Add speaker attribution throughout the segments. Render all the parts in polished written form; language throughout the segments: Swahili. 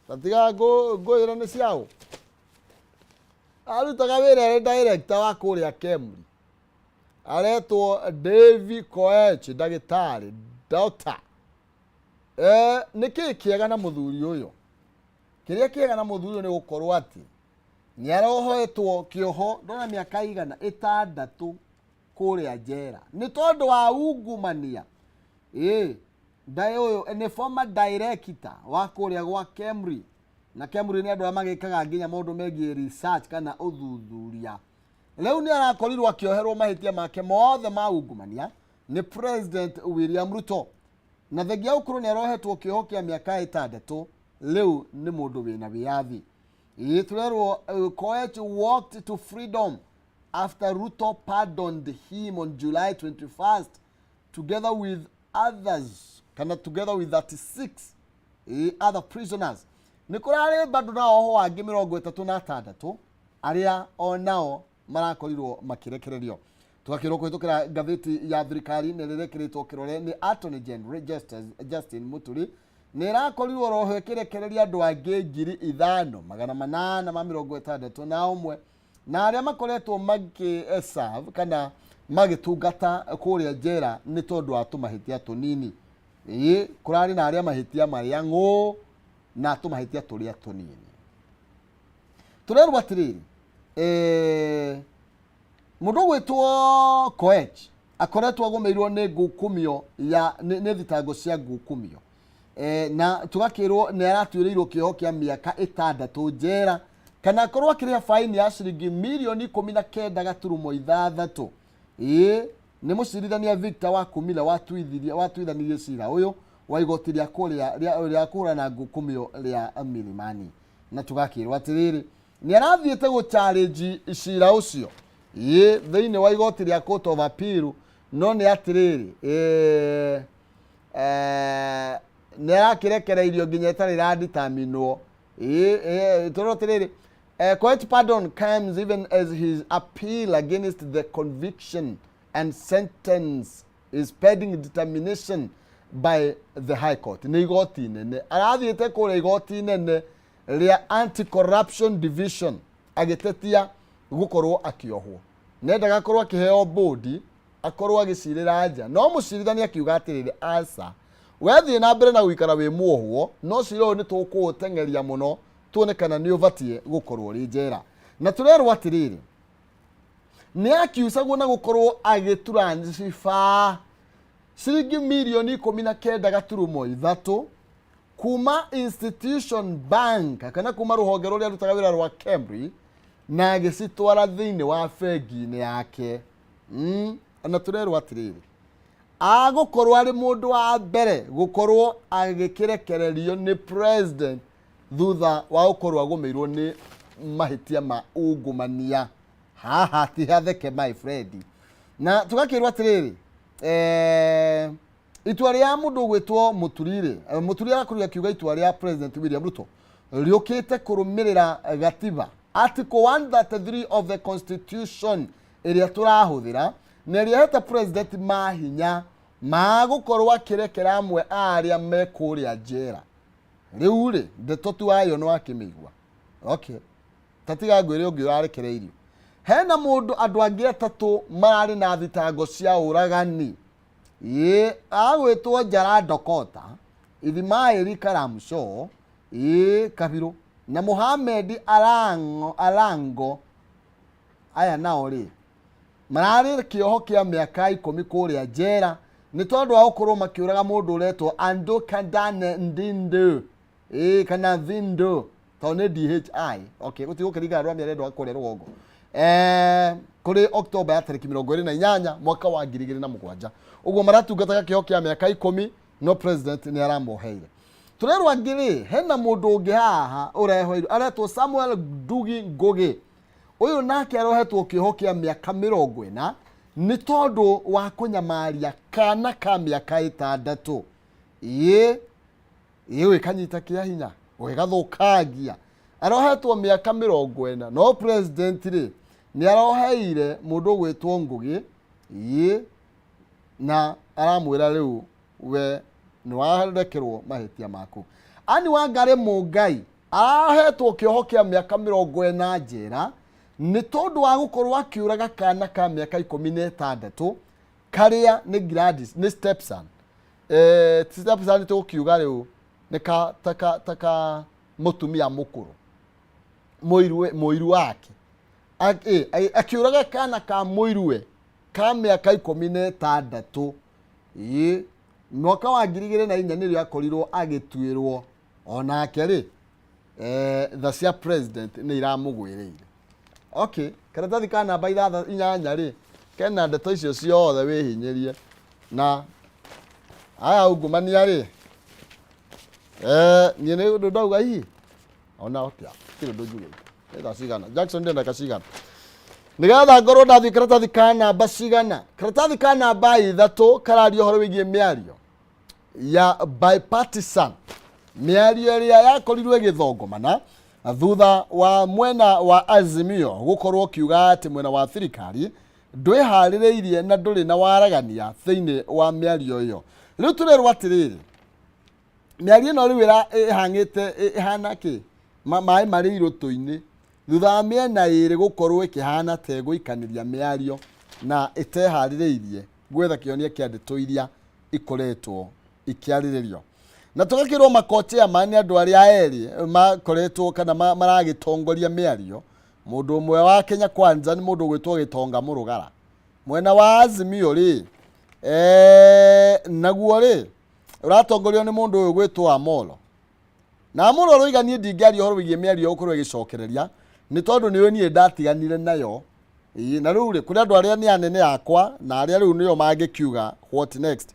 Speaker 1: tatiga go ira ni ciao arutaga wira ari director wa kuria Kemri aretwo David Koech ndagitari doctor niki kiega na muthuri uyo kiria kiega na muthuri uyo ni gukorwo ati ni arohoetwo kioho ndona miaka igana 6 kuria njera ni tondu wa ungumania dayo ni former director wa kuria gwa Kemri na Kemri ni andu amagikaga nginya maundu megie research kana uthuthuria leo ni arakorirwo akioherwo mahitia make mothe ma ungumania ni President William Ruto na thegia ukuru ni arohetwo kioho kia miaka 6 leo ni mundu wina wiathi turerwo Koech walked to freedom after Ruto pardoned him on July 21st together with 36 other prisoners nikurare bado na oho wangi 36 aria onao marakorirwo makirekererio twakirwo kuhitukira gatheti ya thirikari nirekeretwo kirore ni Attorney General Justin Muturi nirakorirwo roho kirekereria andu angi 5,860 na umwe na aria makoretwo serve kana magitungata kuria njera ni tondu wa tumahitia tunini kurari na aria mahitia maria ngo na tumahitia turia tunini turerwa atiriri mundu gwitwo Koech akoretwo agomeirwo ni ngukumio ya ni thitango cia ngukumio na tugakirwo ni aratuirirwo kioho kia miaka 6 njera kana korwa kiria fine ya shilingi milioni 19.6 ni mucirithania Victor wa Kumila watuithanirie cira uyu wa igoti ria kuria kura na ngukumio ria Milimani na tugakirwo atiriri ni arathiete go challenge cira ucio thiini wa igoti ria Court of Appeal no ni atiriri ni arakirekereirio nginya itari raditaminwo torotiriri Koech pardon comes even as his appeal against the conviction and sentence is pending determination by the High Court. Ni igoti nene arathiete kure igoti nene ria Anti-Corruption Division agitetia gukorwo akiohwo nendaga korwo akiheo bodi akorwo agicirira anja no mucirithania akiuga atiriri asa wethi na mbere na gwikara wi muohwo no ciro ni tukutengeria muno tuone kana ni uvatie gukorwo ri njera na turerwo atiriri ni akiusagwo na gukorwo agituransifa shilingi milioni 19.3 kuma institution bank kana kuma ruhonge ruria rutaga wira rwa Kemri na agicitwara thiini wa bengi-ini yake na turerwo atiriri agukorwo ari mundu wa mbere gukorwo agikirekererio ni president thutha wa gukorwo agomeirwo ni mahitia ma ungumania haha ti hatheke my friend na tugakirwa atiriri itua ria mundu gwitwo Muturire akuruga kiuga itua ria President William Ruto riukite kurumirira gatiba Article 133 of the Constitution iria turahuthira neriaheta president mahinya magukorwo akirekera amwe aria mekuria njera riu ri ndeto tu ayo no akimigwa okay tatiga ngwire ungi urarekereirio hena mundu andu angi 3 marari na thitango cia uragani agwitwo Njara Dokota Ithimairi Karamsho Kabiru na Mohamed Alango aya nao ri marari kioho kia miaka 10 kuria njera ni tondu wa gukorwo makiuraga mundu uretwo Ando Kandane Ndindo kana Vindo tone DHI okay gutigo kiriga rwa miarendo akuria rugongo kuri October ya 28 mwaka wa 2007 uguo maratungataga kioho kia miaka 10 no president ni aramoheire turerwa ngiri hena mundu ungi haha urehoirwo aretwo Samuel Dugi Ngogi uyu nake arohetwo kioho kia miaka 40 ni tondu wa kunyamaria kana ka miaka 6 iwe kanyita kia hinya ugathukagia arohetwo miaka 40 no president ri ni aroheire mundu gwitwo Ngugi na aramwira riu we ni warekerwo mahitia maku ani Wangari Mungai ahetwo kĩoho kĩa mĩaka 40 njera nĩ tondũ wa gũkorwo akiũraga kana ka mĩaka 16 karĩa nĩ Gladys nĩ stepson stepson tũkiuga rĩu nĩ taka mũtumia mũkũrũ mũiru wake akiũraga kana ka mũiruwe ka mĩaka 16 mwaka wa 2004 nĩrĩo akorirwo agĩtuĩrwo onake rĩ the cia president nĩ iramũgwĩrĩire. Okay, karatathi ka namba 8 rĩ kena ndeto icio ciothe wĩhinyĩrie na aya ungumania rĩ niĩ nĩ ũndũ ndauga hihi ona otia kile ndojuge enda cigana Jackson ndenda kacigana nigatha ngorwo ndathi karatathi ka namba cigana karatathi ka namba 3 karario horo wigie miario ya bipartisan miario ĩrĩa yakorirwo ĩgĩthongomana thutha wa mwena wa Azimio gukorwo kiuga ati mwena wa thirikari ndwĩharĩrĩirie na ndũrĩ na waragania thĩinĩ wa miario ĩyo. Rĩu tũrerwo atĩrĩrĩ miario ĩno rĩu ĩhangĩte ĩhana kĩ maĩ marĩ irũtũ-inĩ thutha wa mĩena ĩrĩ gũkorwo ĩkĩhana ta ĩgũikanĩria mĩario na ĩteharĩrĩirie gwetha kĩonia kĩa ndeto iria ikoretwo ikiarĩrĩrio na tũgakĩrwo makotia mani andũ arĩa erĩ makoretwo kana maragĩtongoria mĩario. Mũndũ ũmwe wa Kenya Kwanza nĩ mũndũ gwĩtwo Gĩtonga Mũrugara mwena wa Azimio rĩ naguo rĩ ũratongorio nĩ mũndũ ũyũ gwĩtwo Amolo na Amolo roiganie ndingĩaria horo wĩgie mĩario ũkorwo ĩgĩcokereria nĩ tondũ nĩwe niĩ ndatiganire nayo na rĩu rĩ kũrĩ andũ arĩa nĩ anene yakwa na arĩa rĩu nĩo mangĩkiuga what next.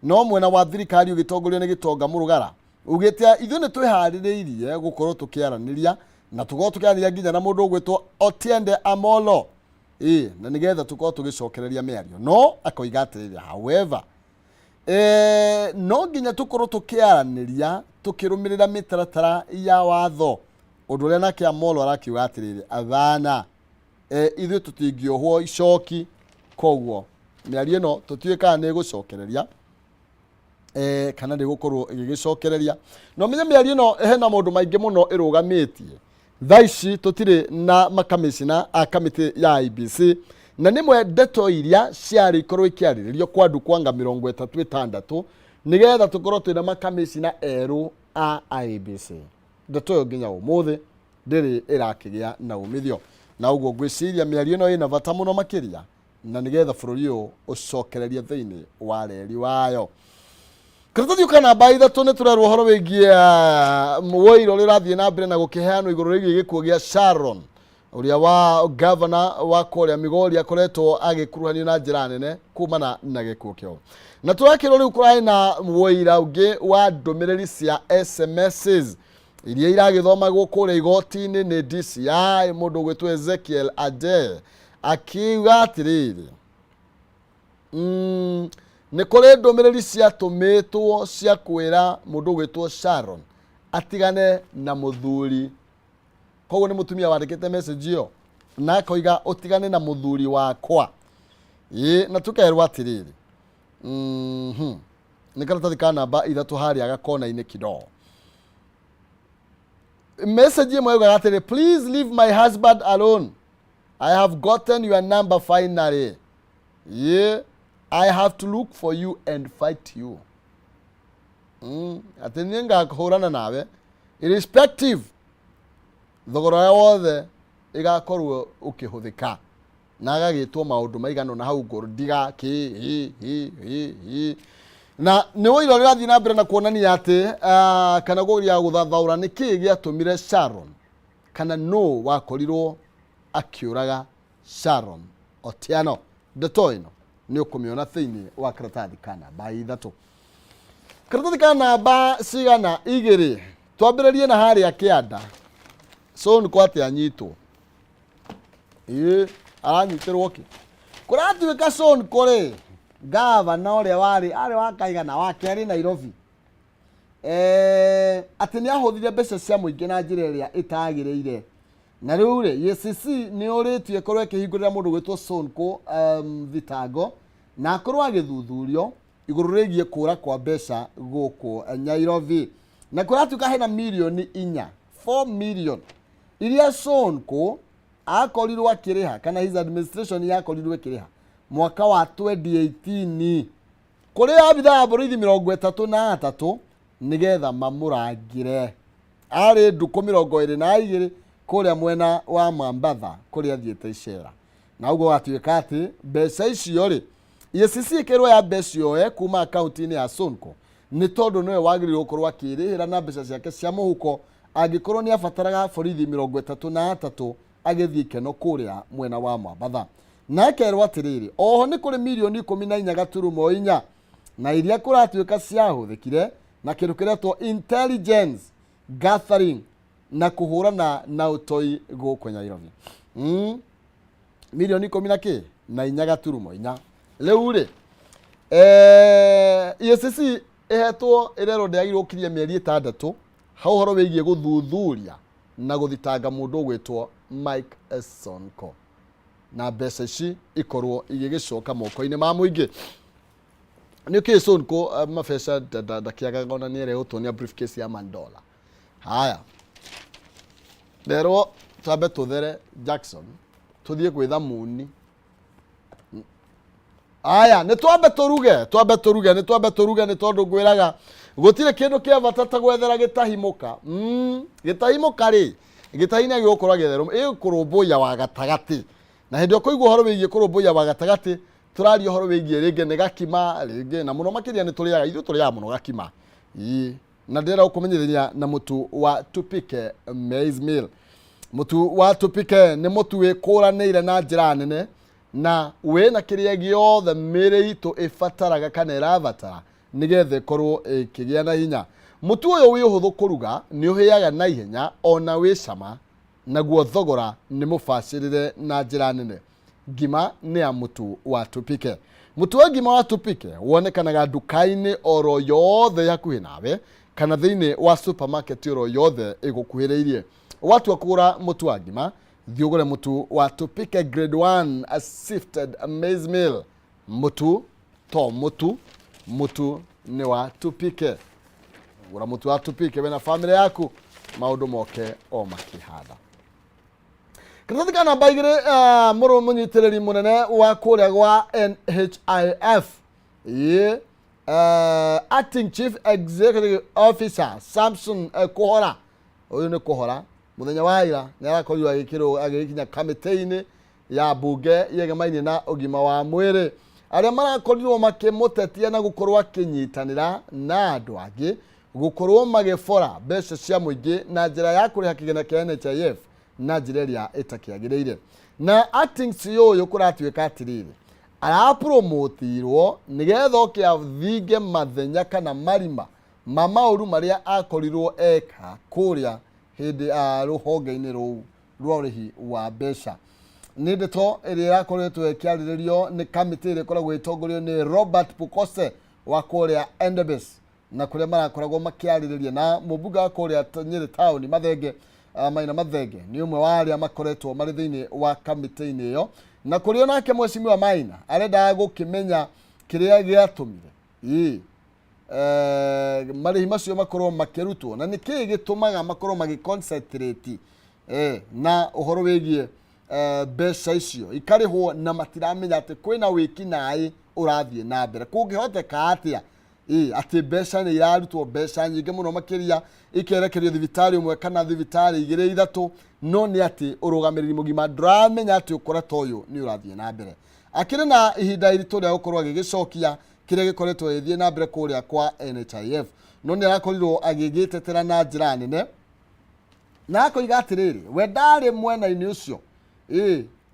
Speaker 1: No mwena wa thirikari ũgĩtongorio nĩ Gĩtonga Mũrugara ugĩte ithuĩ nĩ twĩharĩrĩirie gũkorwo tũkĩaranĩria na tũkorwo tũkĩaranĩria nginya na mũndũ ũgwĩtwo Otiende Amolo na nĩgetha tũkorwo tũgĩcokereria mĩario. No akoiga atĩrĩrĩ however no nginya tũkorwo tũkĩaranĩria tũkĩrũmĩrĩra mĩtaratara ya watho ũndũ ũrĩa nake Amolo arakiuga atĩrĩrĩ athana ithuĩ tũtingĩohwo icoki koguo mĩario ĩno tũtiĩkaga nĩ gũcokereria kana ndĩgũkorwo ĩgĩgĩcokereria. No menye mĩario ĩno hena maũndũ maingĩ mũno ĩrũgamĩtie thaa ici tũtirĩ na makamĩcina a kamĩtĩ ya IBC na nĩmwe ndeto iria ciarĩ ikorwo ikiarĩrĩrio kwa andũ kwanga 36 nĩgetha tũkorwo twĩna makamĩcina erũ a IBC. Ndeto ĩyo nginya ũmũthĩ ndĩrĩ ĩrakĩgĩa na umithio na ũguo ngwĩciria mĩario ĩno ĩna bata mũno makĩria na nĩgetha bũrũri ũyũ ũcokererie thĩinĩ wa reri wayo. Karatathi ka namba 3 nĩ tũrerwo horo wĩgie mũwoiro ũrĩa ũrathiĩ na mbere na gũkĩheanwo igũrũ rĩgiĩ gĩkuũ gĩa Sharon ũrĩa wa governor wa kũrĩa Migori akoretwo agĩkuruhanio na njĩra nene kumana na gĩkuũ kĩo. Na tũrakĩrwo rĩu kũrarĩ na mũwoira ũngĩ wa ndũmĩrĩri cia SMSs iria iragĩthomagwo kũrĩa igoti-inĩ nĩ DCI mũndũ gwĩtwo Ezekiel Ade akiuga atĩrĩrĩ nĩ kũrĩ ndũmĩrĩri ciatũmĩtwo cia kwĩra mũndũ gwĩtwo Sharon atigane na mũthuri. Koguo nĩ mũtumia wandĩkĩte message ĩyo na akoiga ũtigane na mũthuri wakwa na tũkerwo atĩrĩrĩ nĩ karatathi ka namba 3 harĩa gakona-inĩ kidogo. Message ĩmwe yugaga atĩrĩ please leave my husband alone, I have gotten your number finally, I have to look for you and fight you. Atĩ nĩ ngakũhũrana nawe irrespective thogora wothe igakorwo ũkĩhũthĩka na agagĩtwo maũndũ maigano na hau ngoro ndiga na nĩ woira ũrĩa ũrathiĩ na mbere na kuonania atĩ kana gũria gũthathaũra nĩ kĩĩ gĩatũmire Sharon kana no wakorirwo akiũraga Sharon Otieno. Ndeto ĩno nĩ ũkũmĩona thĩinĩ wa karatathi ka namba 3. Karatathi ka namba cigana 2 twambĩrĩrie na harĩa kĩanda so nĩ kwatĩ anyitwo aranyitĩrwo kĩ kũratuĩka so nĩ kũrĩ gavana ũrĩa arĩ wa kaigana wa kerĩ Nairobi atĩ nĩ ahũthire mbeca cia mũingĩ na njĩra ĩrĩa ĩtagĩrĩire na rĩu rĩ EACC nĩ ũrĩtio korwo ĩkĩhingũrĩra mũndũ gwĩtwo Sonko thitango na akorwo agĩthuthurio igũrũ rĩgiĩ kũra kwa mbeca gũkũ Nairobi na kũratuĩka hena milioni 4 4 million iria Sonko akorirwo akiriha kana his administration yakorirwo ikiriha mwaka wa 2018 kuri abitha borithi 33 nigetha mamurangire ari nduku 22 kuria mwena wa Mambatha kuria athiete icera na ugo atuika ati mbeca icio ri ICC kirwo ya mbeca cio kuma account-ini ya Sonko ni tondu niwe wagiriirwo korwo akirihira na mbeca ciake cia muhuko angikorwo ni abataraga borithi 33 agithii keno kuria mwena wa Mambatha na kerwo atiriri oho ni kuri milioni 14.4 na iria kuratuika ciahuthikire na kindu kiretwo intelligence gathering na kuhurana na utoi guku Nairobi milioni 14.4 riu ri ICC ehetwo irero ndiagirwo kiria mieri 6 hau horo wigie guthuthuria na guthitanga mundu gwitwo Mike Sonko na mbeca ici ikorwo igigicoka moko-ini ma muingi ni ke Sonko mabesa ndakiaga ngona ni ere utonia briefcase ya Mandola haya lero twabe tuthere Jackson tuthie gwitha muni aya ni twabe turuge ni tondu gwiraga gutire kindu kia batata gwethera gitahimuka gitahimuka ri gitahina giokorwa getherwo ikurumbuya wa gatagati na hindi okoigwa horo wigie kurumbuya wa gatagati turari horo wigie ringe ne gakima ringe na muno makiria ni turiaga ithu turiaga muno gakima na ndera ukumenyithia na mutu wa tupike maize meal mutu wa tupike ni mutu wikuranire na njira nene na we na kiria giothe miri itu ifataraga kana irabatara nigethe korwo ikigia na hinya mutu uyu wi uhuthu kuruga ni uhiaga na ihenya ona wi cama naguo thogora ni mubacirire na njira nene ngima ni ya mutu wa tupike mutu wa ngima wa tupike wonekanaga duka-ini oro yothe hakuhi nawe kana thiini wa supermarket oro yothe igukuhiriirie watu akura mutu wa ngima thiugure mutu wa tupike grade 1 a sifted maize meal mutu ni wa tupike gura mutu wa tupike wena family yaku maundu moke o makihanda kirathika na baigire muru munyitiriri munene wa kuria gwa NHIF acting chief executive officer Samson Kuhora uyu ni Kuhora muthenya wa ira ni arakorirwo agikinya kamite-ini ya bunge yegemaine na ugima wa mwiri aria marakorirwo makimutetia na gukorwo akinyitanira na andu angi gukorwo magifora mbeca cia muingi na njira ya kuriha kigina kia NHIF na njira iria itakiagiriire na acting CEO uyu kuratuika atiriri arapromotirwo nigetha okiathinge mathenya kana marima mauru maria akorirwo eka kuria hindi ruhonge-ini ruu rwa urihi wa mbeca ni ndeto iria irakoretwo ikiariririo ni kamiti iria ikoragwo itongorio ni Robert Pukose wa kuria Endebess na kuria marakoragwo makiaririria na mubunge wa kuria Nyeri town Mathenge Maina Mathenge ni umwe wa aria makoretwo mari thiini wa kamiti-ini iyo na kurio nake mwecimiwa Maina arenda gukimenya kiria giatumire marihi macio makorwo makirutwo na niki gitumaga makorwo magiconcentrate na uhoro wigie mbeca icio ikarihwo na matiramenya ati kwina wiki nai urathie na mbere kungihoteka atia ati mbeca ni irarutwo mbeca nyingi muno makiria ikerekerio thibitari umwe kana thibitari igire ithatu no ni ati urugamiriri mugima ndramenya ati ukora toyo ni urathie na mbere akire na ihinda iritu ria gukorwo agigicokia kire gikoretwo ithie na mbere kuria kwa NHIF no ni arakorirwo agigitetera na njira nene na akoiga atiriri we ndari mwena-ini ucio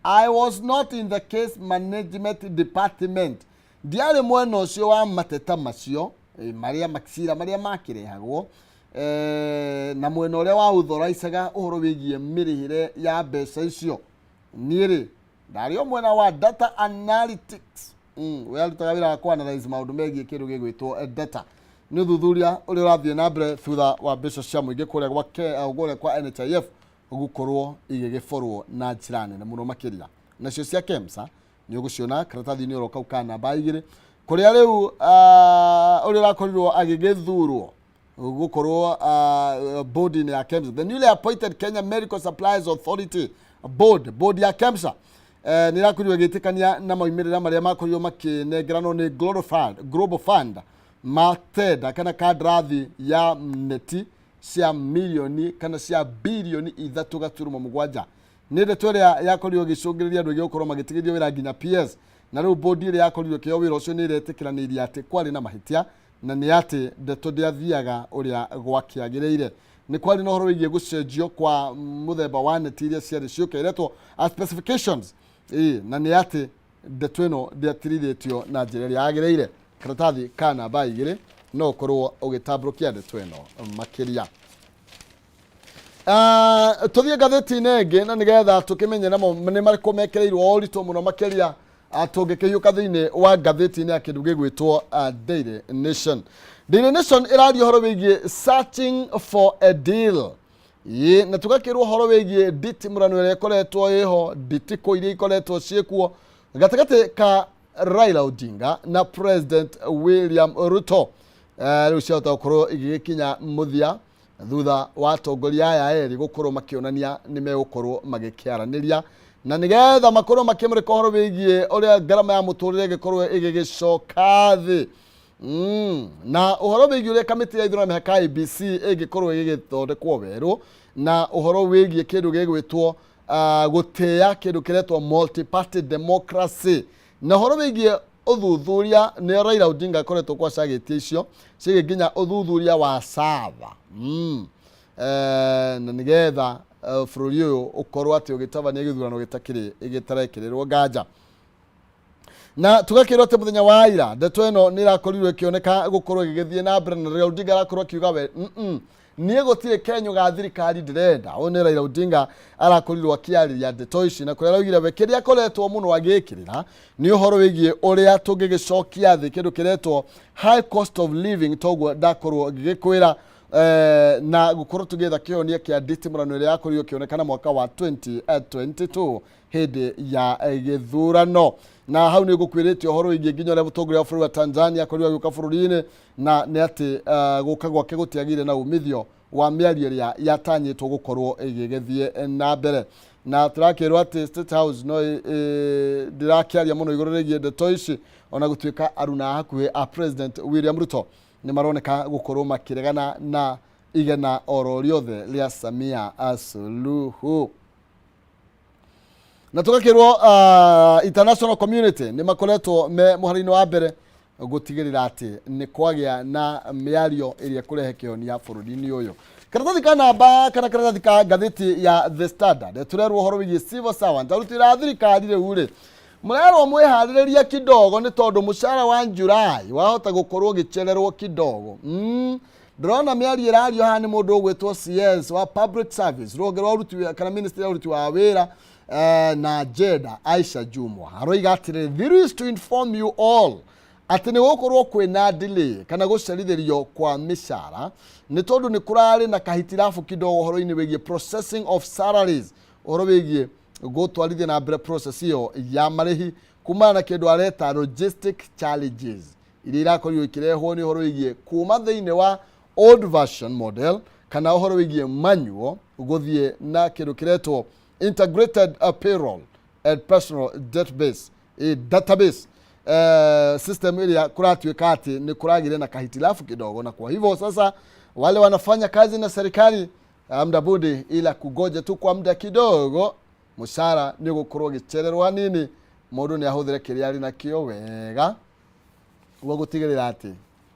Speaker 1: I was not in the case management department ndiari mwena ucio wa mateta macio maria makira maria makirehagwo na mwena uria wa uthoraicaga uhoro wigie mirihire ya mbeca icio niri ndari mwena wa data analytics we arutaga wira wa kuanalyze maundu megie kindu gigwitwo data ni uthuthuria uri urathie na mbere thutha wa mbeca cia muingi kuria kwa NHIF ugukorwo igigiforwo na njira nene muno makiria nacio cia KEMSA ni uguciona karatathi-ini urokau kana baigire kuria riu uri urakorirwo agigithurwo gukorwo board ya KEMSA. The newly appointed Kenya Medical Supplies Authority board ya KEMSA ni rakurirwo gitikania na maumirira maria makorirwo makinengerano ni Global Fund matenda kana kadrathi ya neti cia milioni kana cia bilioni 3.7 ni ndeto ria yakorirwo gicungiriria andu gikorwo magitigithio wira nginya PS na riu board ile yakorirwo kio wira ucio ni iretikiraniria ati kwari na mahitia na ni ati ndeto ndiathiaga uria gwakiagireire ni kwari no horo wigie gucenjio kwa muthemba wa neti iria ciari ciukiretwo as specifications na ni ati ndeto ino ndiatirithetio na njira iria yagireire karatathi kana baigire no korwo ugitabrukia ndeto ino makiria tuthie gatheti nenge na nigetha tukimenya namo ni mariko mekereirwo orito muno makiria atungikiyuka thiini wa gatheti ni akindu gigwitwo Daily Nation. Daily Nation irario horo wigie searching for a deal na tugakirwo horo wigie ditimurano ire koretwo iho ditiko ire ikoretwo ciekuo gatagate ka Raila Odinga na President William Ruto riu ciahota gukorwo igikinya muthia thutha wa atongoria aya eri gukorwo makionania ni megukorwo magikiaraniria na nigetha makorwo makimurika horo wigie uria garama ya muturire gikorwo igigicoka thi na uhoro wigie uria kamiti ya ithurano ya IBC igikorwo igithondekwo weru na uhoro wigie kindu gigwitwo gutia kindu kiretwo multi-party democracy na horo wigie uthuthuria ni Raila Odinga koretwo kwa cagitie icio cigiginya uthuthuria wa sava na nigetha bururi uyu ukorwo ati ugitabania githurano gitakiri igitarekererwo nganja na tugakirwo ati muthenya wa ira ndeto ino ni rakorirwo ikioneka gukorwo igithie na mbere na Raila Odinga rakorwo kiuga we nie gutire Kenya ga thirikari ndirenda one Raila Odinga arakorirwo akiariria ndeto ici na kuria augire we kiria koretwo muno agikirira ni uhoro wigie uria tungigicokia thi kindu kiretwo high cost of living togwo ndakorwo gigikwira na gukorwo tugetha kionia kia ditimurano iria yakorirwo kionekana mwaka wa 2022 hindi ya githurano na hau ni gukwiritio horo wigie nginya ria mutongoria wa bũrũri wa Tanzania akorirwo agiuka bũrũri-inĩ na ni ati guka gwake gutiagire na umithio wa miario iria yatanyitwo gukorwo igigithie na mbere na turakirwo ati State House no ndirakiaria muno iguru rigie ndeto ici ona gutuika aruna hakuhi a President William Ruto ni maroneka gukorwo makiregana na igena oro riothe ria Samia Suluhu na tukakirwo international community ni makoretwo me muharino wa mbere gutigirira ati ni kwagia na miario iria kurehe kionia bururi-ini uyu karatathi kana ba kana karatathi ka gatheti ya The Standard turerwo horo wigie civil servant arutira thirikari riu ri murerwo mwihaririria kidogo ni tondu mushara wa July wahota gukorwo gichererwo kidogo ndrona miario irario hani mundu ugwitwo CS wa public service rogero uruti kana minister uruti wa wira na Jeda Aisha Jumwa haroiga atire there is to inform you all ati ni gukorwo kwina delay kana gucerithirio kwa mishara ni tondu ni kurari na kahitirafu kidogo horo-ini wigie processing of salaries horo wigie gutwarithia na mbere process iyo ya marihi kumana na kindu areta logistic challenges iria irakorirwo ikirehwo ni horo wigie kuma thiini wa old version model kana horo wigie manual guthie na kindu kiretwo integrated payroll and personal database system ile kuratuika ati ni kuragire na kahitilafu kidogo na kwa hivyo sasa wale wanafanya kazi na serikali muda budi ila kugoja tu kwa muda kidogo mushara ni gukorwo gichererwa nini mundu ni ahuthire kiria ari na kio wega ugo gutigirira ati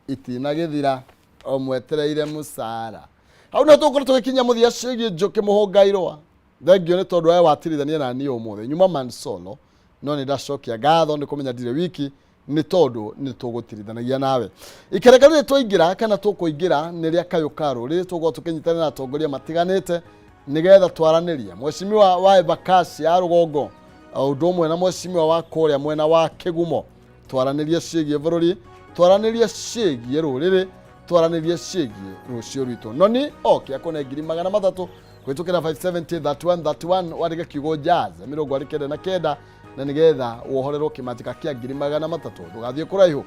Speaker 1: itina githira omwetereire musara hau no tukorwo tugikinya muthia cigie NJUKI MUHUNGA IRUA thengio ni tondu we watirithania na ni umuthe nyuma man solo no ni ndacokia gatho ni kumenya ndire wiki ni tondu ni tugutirithanagia nawe ikerekano ni twaingira kana tukuingira ni ria kayo karo ri tugo tukinyitana na atongoria matiganite nigetha twaraniria mweshimiwa wa Embakasi ya Rugongo undu umwe na mweshimiwa wa Kuria mwena wa Kigumo twaraniria cigie bururi twaraniria cigie ruriri twaraniria cigie rucio rwito noni okia kone 300 kwitukira 570 wariga kiugo jazz 29 na nigetha wohorerwo kimatika kia 300 ndugathie kuraihu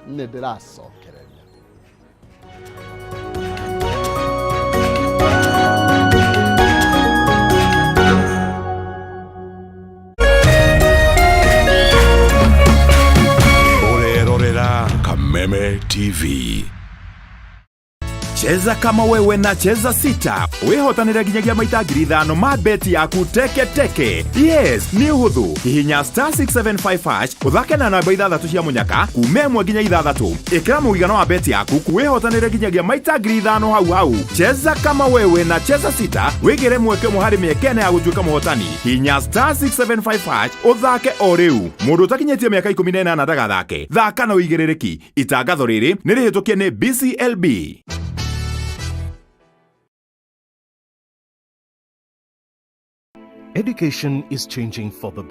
Speaker 1: ni ndiracokereria
Speaker 2: TV. Cheza kama wewe na cheza sita. Wehotanire ginyagia maita 5,000 ma beti yaku teke teke. Yes, ni uhuthu. Hihinya *675# uthake na namba 6 cia munyaka kume 1 nginya 6. Ikira muigano wa beti yaku kuwehotanire ginyagia maita 5,000 hau. Cheza kama wewe na cheza sita. Wigire mweke muhari miekene ya gutuika muhotani. Hihinya *675# uthake o riu. Mundu utakinyetie miaka 18 ndagathake. Thaka na uigirereki. Itangatho riri ni rihitukie ni BCLB.
Speaker 3: Education is changing for the better.